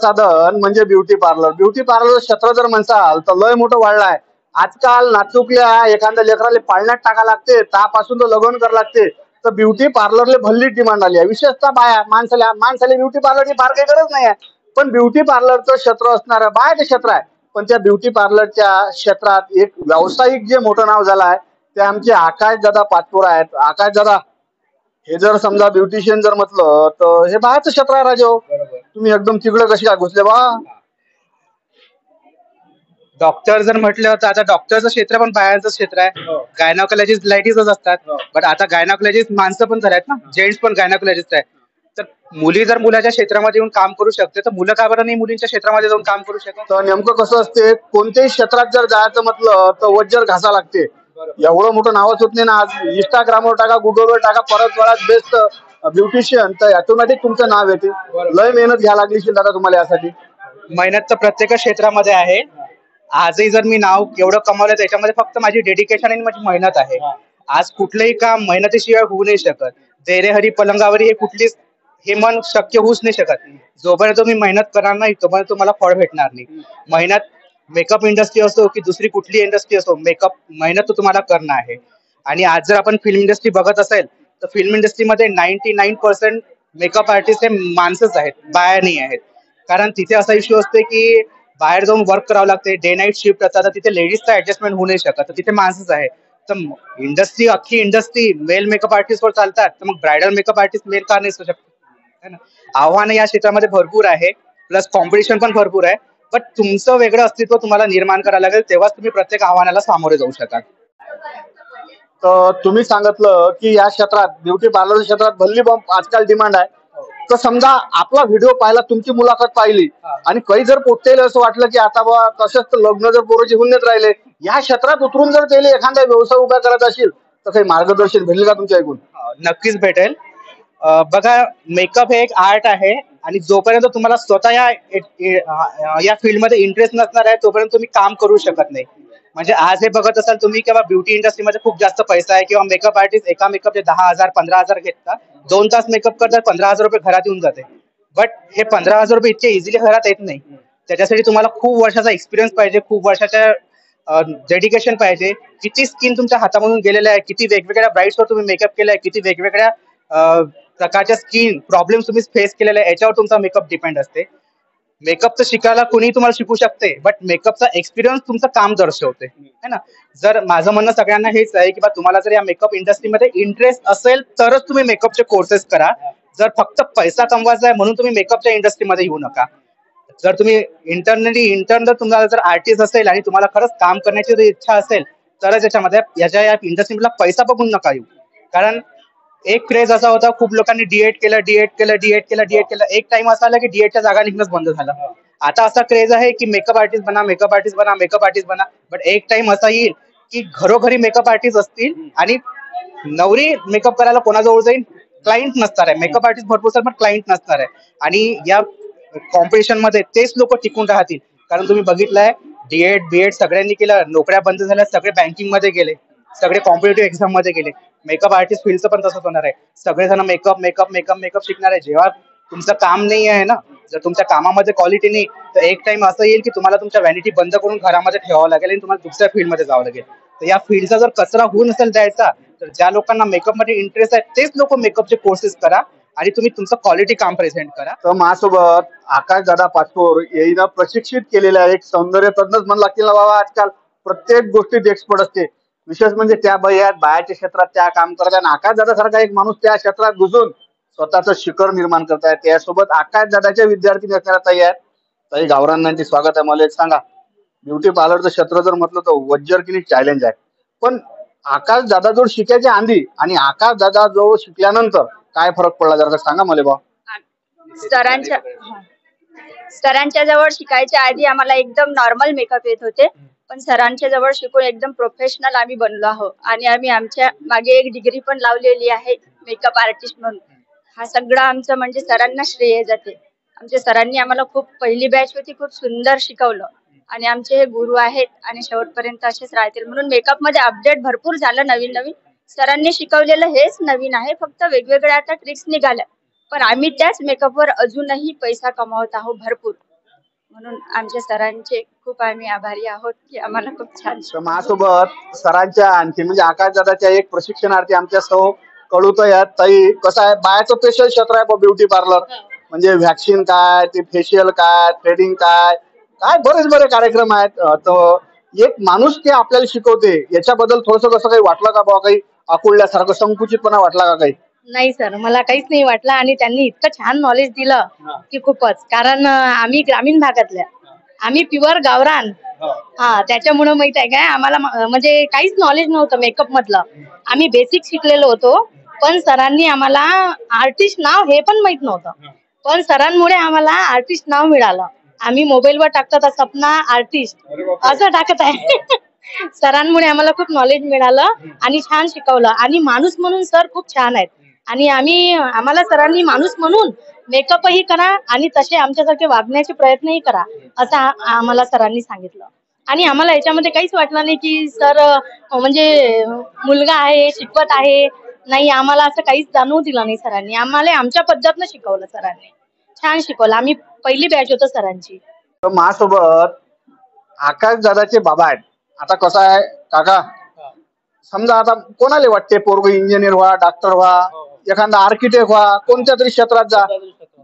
साधन म्हणजे beauty parlour. Beauty parlour क्षेत्र जर म्हणसाल तर लय मोठं वाढलाय. आजकाल नाचुकल्या एखाद्या लेकराला पाळण्यात टाका लागते, त्यापासून तर लग्न करा लागते. तर ब्युटी पार्लरले भल्ली डिमांड आली आहे. विशेषतः बाया माणसाला माणसाला ब्युटी पार्लरची फार काही गरज नाही आहे. पण ब्युटी पार्लरचं क्षेत्र असणारं बायाचं क्षेत्र आहे. पण त्या ब्युटी पार्लरच्या क्षेत्रात एक व्यावसायिक जे मोठं नाव झालं आहे ते आमचे आकाशदादा पाचपोरा आहेत. आकाशदादा, हे जर समजा ब्युटिशियन जर म्हटलं तर हे बाहेरचं क्षेत्र आहे राजा. तुम्ही एकदम तिकडे कशी काय घुसले बा? डॉक्टर जर म्हटलं तर आता डॉक्टरचं क्षेत्र पण बाहेरचं क्षेत्र आहे. गायनाकोलॉजिस्ट लेडीजच असतात, बट आता गायनाकोलॉजिस्ट माणसं पण झाल्यात ना, जेंट्स पण गायनाकोलॉजिस्ट आहे. तर मुली जर मुलाच्या क्षेत्रामध्ये येऊन काम करू शकते तर मुलं का बरं नाही मुलींच्या क्षेत्रामध्ये जाऊन काम करू शकत? तर नेमकं कसं असते, कोणत्याही क्षेत्रात जर जायचं म्हटलं तर वज्जर घासा लागते. एवढं मोठं नावच होत नाही ना. आज इंस्टाग्रामवर टाका, गुगलवर टाका, परत परत बेस्ट ब्युटिशियन, तर ऑटोमॅटिक तुमचं नाव येते. लय मेहनत घ्यायला लागली दादा तुम्हाला यासाठी. मेहनत तर प्रत्येक क्षेत्रामध्ये आहे. आजही जर मी नाव एवढं कमावलं त्याच्यामध्ये फक्त माझी डेडिकेशन आणि माझी मेहनत आहे. आज कुठलंही काम मेहनतीशिवाय होऊ नाही शकत. जयरे पलंगावरी हे कुठलीच हे मन शक्य होऊच नाही शकत. जोपर्यंत तुम्ही मेहनत करणार नाही तोपर्यंत तुम्हाला फळ भेटणार नाही. मेहनत मेकअप इंडस्ट्री असो की दुसरी कुठली इंडस्ट्री असो, मेकअप मेहनत तर तुम्हाला करणं आहे. आणि आज जर आपण फिल्म इंडस्ट्री बघत असेल तर फिल्म इंडस्ट्रीमध्ये 99% मेकअप आर्टिस्ट हे माणसंच आहेत, बाया नाही आहेत. कारण तिथे असा इश्यू असते की बाहेर जाऊन वर्क करावं लागते, डे नाईट शिफ्ट असतात, तर तिथे लेडीजचा ऍडजस्टमेंट होऊ नाही शकत, तर तिथे माणसंच आहे. तर इंडस्ट्री अख्खी इंडस्ट्री मेल मेकअप आर्टिस्ट वर चालतात, तर मग ब्रायडल मेकअप आर्टिस्ट मेल का नाही असू शकत? है ना. आव्हानं या क्षेत्रामध्ये भरपूर आहे, प्लस कॉम्पिटिशन पण भरपूर आहे. पण तुमचं वेगळं अस्तित्व तुम्हाला निर्माण करायला लागेल, तेव्हाच तुम्ही प्रत्येक आव्हानाला सामोरे जाऊ शकाल. तर तुम्ही सांगितलं की या क्षेत्रात ब्युटी पार्लर क्षेत्रात भल्ली बॉम्ब आजकाल डिमांड आहे. तर समजा आपला व्हिडिओ पाहिला, तुमची मुलाखत पाहिली आणि काही जर पोट्टेले असं वाटलं की आता बा तसंच तर लग्न जर पोरोची होऊन येत राहिले, या क्षेत्रात उतरून जर त्याला एखादा व्यवसाय उभा करत असेल तर काही मार्गदर्शन भेटेल का तुमच्या ऐकून? नक्कीच भेटेल. बघा, मेकअप हे एक आर्ट आहे आणि जोपर्यंत तुम्हाला स्वतः या फील्डमध्ये इंटरेस्ट नसणार आहे तोपर्यंत तुम्ही काम करू शकत नाही. म्हणजे आज हे बघत असाल तुम्ही किंवा ब्युटी इंडस्ट्रीमध्ये खूप जास्त पैसा आहे किंवा मेकअप आर्टिस्ट एका मेकअपचे 10,000 15,000 घेतात, 2 तास मेकअप करतात, 15,000 रुपये घरात येऊन जाते. बट हे 15,000 रुपये इतके इझिली घरात येत नाही. त्याच्यासाठी तुम्हाला खूप वर्षाचा एक्सपिरियन्स पाहिजे, खूप वर्षाच्या डेडिकेशन पाहिजे. किती स्किन तुमच्या हातामधून गेलेलं आहे, किती वेगवेगळ्या ब्राईड्सवर तुम्ही मेकअप केलाय, किती वेगवेगळ्या प्रकारच्या स्किन प्रॉब्लेम्स तुम्ही फेस केलेले आहे, याच्यावर तुमचा मेकअप डिपेंड असते. मेकअप तर शिकायला कोणी तुम्हाला शिकू शकते, बट मेकअपचा एक्सपिरियन्स तुमचं काम दर्शवते, है ना. जर माझं म्हणणं सगळ्यांना हेच आहे की तुम्हाला जर या मेकअप इंडस्ट्रीमध्ये इंटरेस्ट असेल तरच तुम्ही मेकअपचे कोर्सेस करा. जर फक्त पैसा कमवायचा आहे म्हणून तुम्ही मेकअपच्या इंडस्ट्रीमध्ये येऊ नका. जर तुम्ही इंटर्न तुम्हाला जर आर्टिस्ट असेल आणि तुम्हाला खरंच काम करण्याची जर इच्छा असेल तरच या इंडस्ट्रीमधला पैसा बघून नका येऊ. कारण एक क्रेज असा होता, खूप लोकांनी डीएड केलं. एक टाइम असा आला की डीएडच्या जागा निघणंच बंद झालं. आता असा क्रेज आहे की मेकअप आर्टिस्ट बना. बट एक टाइम असा येईल की घरोघरी मेकअप आर्टिस्ट असतील आणि नवरी मेकअप करायला कोणाजवळ जाईल, क्लायंट नसणार आहे. मेकअप आर्टिस्ट भरपूर सर पण क्लायंट नसणार आहे. आणि या कॉम्पिटिशन मध्ये तेच लोक टिकून राहतील. कारण तुम्ही बघितलंय, डीएड बीएड सगळ्यांनी केलं, नोकऱ्या बंद झाल्या, सगळे बँकिंग मध्ये गेले, सगळे कॉम्पिटेटिव्ह एक्झाम मध्ये गेले. मेकअप आर्टिस्ट फील्डचं पण तसंच होणार आहे. सगळेजण मेकअप शिकणार आहे. जेव्हा तुमचं काम नाही आहे ना, जर तुमच्या कामामध्ये क्वालिटी नाही तर एक टाइम असं येईल की तुम्हाला तुमच्या व्हॅनिटी बंद करून घरामध्ये ठेवावं लागेल आणि तुम्हाला दुसऱ्या फील्डमध्ये जावं लागेल. तर या फील्डचा जर कचरा होऊ नसेल द्यायचा तर ज्या लोकांना मेकअपमध्ये इंटरेस्ट आहे तेच लोक मेकअपचे कोर्सेस करा आणि तुम्ही तुमचं क्वालिटी काम प्रेझेंट करा. तर माझ्यासोबत आकाशदादा पाचपोर यानं प्रशिक्षित केलेल्या एक सौंदर्य तज्ञच म्हणू लागतील ना बाबा. आजकाल प्रत्येक गोष्टीत एक्सपर्ट असते. विशेष म्हणजे त्या बायाच्या क्षेत्रात त्या काम करतात आणि आकाशदादा सारखा एक माणूस त्या क्षेत्रात घुसून स्वतःचं शिखर निर्माण करतायत. त्यासोबत आकाशदादाच्या विद्यार्थी असणाऱ्या ताई आहेत. ताई, गावरांची स्वागत आहे. मला एक सांगा, ब्युटी पार्लरचं क्षेत्र जर म्हटलं तर वज्जर की चॅलेंज आहे, पण आकाशदादाजवळ शिकायच्या आधी आणि आकाशदादाजवळ शिकल्यानंतर काय फरक पडला जरा सांगा मला बा. सरांच्या जवळ शिकायच्या आधी आम्हाला एकदम नॉर्मल मेकअप येत होते, पण सरांच्या जवळ शिकून एकदम प्रोफेशनल आम्ही बनलो आहोत. आणि आम्ही आमच्या मागे एक डिग्री पण लावलेली आहे मेकअप आर्टिस्ट म्हणून. हा सगळा आमचं म्हणजे सरांना श्रेय जाते. आमच्या सरांनी आम्हाला खूप, पहिली बॅच होती, खूप सुंदर शिकवलं आणि आमचे हे गुरु आहेत आणि शेवटपर्यंत असेच राहतील. म्हणून मेकअप मध्ये अपडेट भरपूर झालं, नवीन सरांनी शिकवलेलं हेच नवीन आहे, फक्त वेगवेगळ्या आता ट्रिक्स निघाल्या. पण आम्ही त्याच मेकअपवर अजूनही पैसा कमावत आहोत भरपूर. म्हणून आमच्या सरांचे खूप आम्ही आभारी आहोत की आम्हाला खूप छान तर शिकवलं. माझ्यासोबत सरांच्या आणखी म्हणजे आकाश दादाच्या एक प्रशिक्षणार्थी आमच्या सौ कळूतय आहेत. ताई कसं आहे बायाचं स्पेशल क्षेत्र आहे ब्युटी पार्लर म्हणजे व्हॅक्सिन काय ते फेशियल काय थ्रेडिंग काय काय बरेच बरे कार्यक्रम आहेत. तर एक माणूस ते आपल्याला शिकवते याच्याबद्दल थोडस कसं काही वाटलं का बाबा काही आकुळल्यासारखं संकुचितपणा वाटला का काही? नाही सर, मला काहीच नाही वाटलं आणि त्यांनी इतकं छान नॉलेज दिलं की खूपच. कारण आम्ही ग्रामीण भागातल्या, आम्ही प्युअर गावरान. त्याच्यामुळे माहित आहे काय आम्हाला म्हणजे काहीच नॉलेज नव्हतं मेकअप मधलं. आम्ही बेसिक शिकलेलो होतो, पण सरांनी आम्हाला आर्टिस्ट नाव हे पण माहित नव्हतं. पण सरांमुळे आम्हाला आर्टिस्ट नाव मिळालं. आम्ही मोबाईलवर टाकतो तर सपना आर्टिस्ट असं टाकत आहे. सरांमुळे आम्हाला खूप नॉलेज मिळालं आणि छान शिकवलं. आणि माणूस म्हणून सर खूप छान आहेत. आणि आम्हाला सरांनी माणूस म्हणून मेकअपही करा आणि तसे आमच्यासारखे वागण्याचे प्रयत्नही करा असं आम्हाला सरांनी सांगितलं. आणि आम्हाला याच्यामध्ये काहीच वाटलं नाही की सर म्हणजे मुलगा आहे शिकवत आहे. नाही, आम्हाला असं काहीच जाणवू दिलं नाही सरांनी. आम्हाला आमच्या पद्धतीनं शिकवलं सरांनी. छान शिकवलं. आम्ही पहिली बॅच होतो सरांची. तर माझ्यासोबत आकाश दादाचे बाबा आहेत. आता कसं आहे काका समजा आता कोणाला वाटते पोरग इंजिनियर व्हा डॉक्टर व्हा एखादा आर्किटेक्ट व्हा कोणत्या तरी क्षेत्रात जा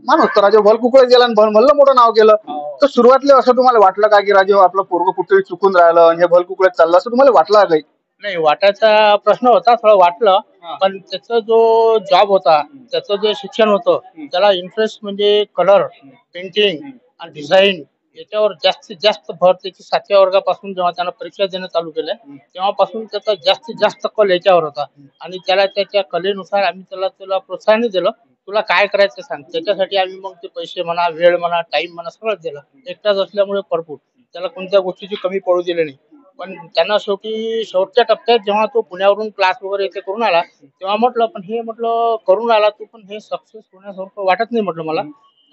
माणूस तर राजे भलकुकडे गेला आणि भलं मोठं नाव केलं. तर सुरुवातीला असं तुम्हाला वाटलं का की राजे आपलं पोरग कुठेतरी चुकून राहिलं आणि हे भलकुकडे चाललं असं तुम्हाला वाटलं का काही? नाही, वाटायचा प्रश्न होता, थोडं वाटलं. पण त्याचा जो जॉब होता, त्याचं जे शिक्षण होतं, त्याला इंटरेस्ट म्हणजे कलर, पेंटिंग आणि डिझाईन याच्यावर जास्तीत जास्त भर त्याची 7व्या वर्गापासून जेव्हा त्यानं परीक्षा देणं चालू केलं तेव्हापासून त्याचा जास्तीत जास्त कल याच्यावर होता. आणि त्याला त्याच्या कलेनुसार आम्ही त्याला प्रोत्साहन दिलं. तुला काय करायचं सांग. त्याच्यासाठी आम्ही मग ते पैसे म्हणा, वेळ म्हणा, टाइम म्हणा सगळंच दिलं. एकटाच असल्यामुळे भरपूर त्याला कोणत्या गोष्टीची कमी पडू दिली नाही. पण त्यांना शेवटच्या टप्प्यात जेव्हा तो पुण्यावरून क्लास वगैरे इथे करून आला तेव्हा म्हटलं पण हे म्हटलं करून आला तू पण हे सक्सेस होण्यासारखं वाटत नाही म्हटलं मला.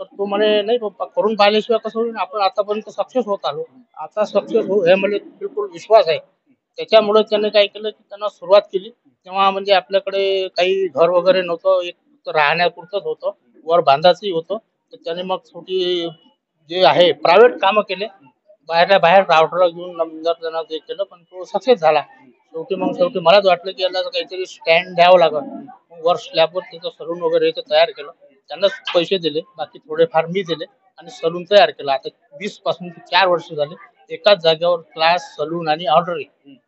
तर तो म्हणे नाही पप्पा करून पाहिल्याशिवाय कसं होईल. आपण आतापर्यंत सक्सेस होत आलो, आता सक्सेस हो हे मला बिलकुल विश्वास आहे. त्याच्यामुळे त्याने काय केलं की त्यांना सुरुवात केली. तेव्हा म्हणजे आपल्याकडे काही घर वगैरे नव्हतं, एक राहण्यापुरतंच होतं, वर बांधायचंही होतं. तर त्याने मग छोटी जे आहे प्रायव्हेट कामं केले, बाहेर राउटर घेऊन नंतर त्यांना ते केलं. पण तो सक्सेस झाला. शेवटी मलाच वाटलं की याला काहीतरी स्टँड द्यावं लागल. मग वर स्लॅबवर त्याचं सलून वगैरे इथं तयार केलं. त्यांनाच पैसे दिले, बाकी थोडेफार मी दिले आणि सलून तयार केलं. आता 20 पासून ते 4 वर्ष झाले एकाच जागेवर क्लास, सलून आणि ऑर्डरी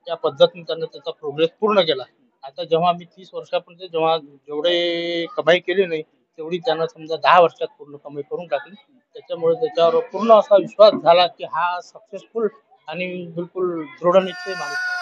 या पद्धतीने त्यांना त्याचा प्रोग्रेस पूर्ण केला. आता जेव्हा मी 30 वर्षापर्यंत जेव्हा जेवढे कमाई केली नाही तेवढी त्यांना समजा 10 वर्षात पूर्ण कमाई करून टाकली. त्याच्यामुळे त्याच्यावर पूर्ण असा विश्वास झाला की हा सक्सेसफुल आणि बिलकुल दृढ निश्चय माणूस आहे.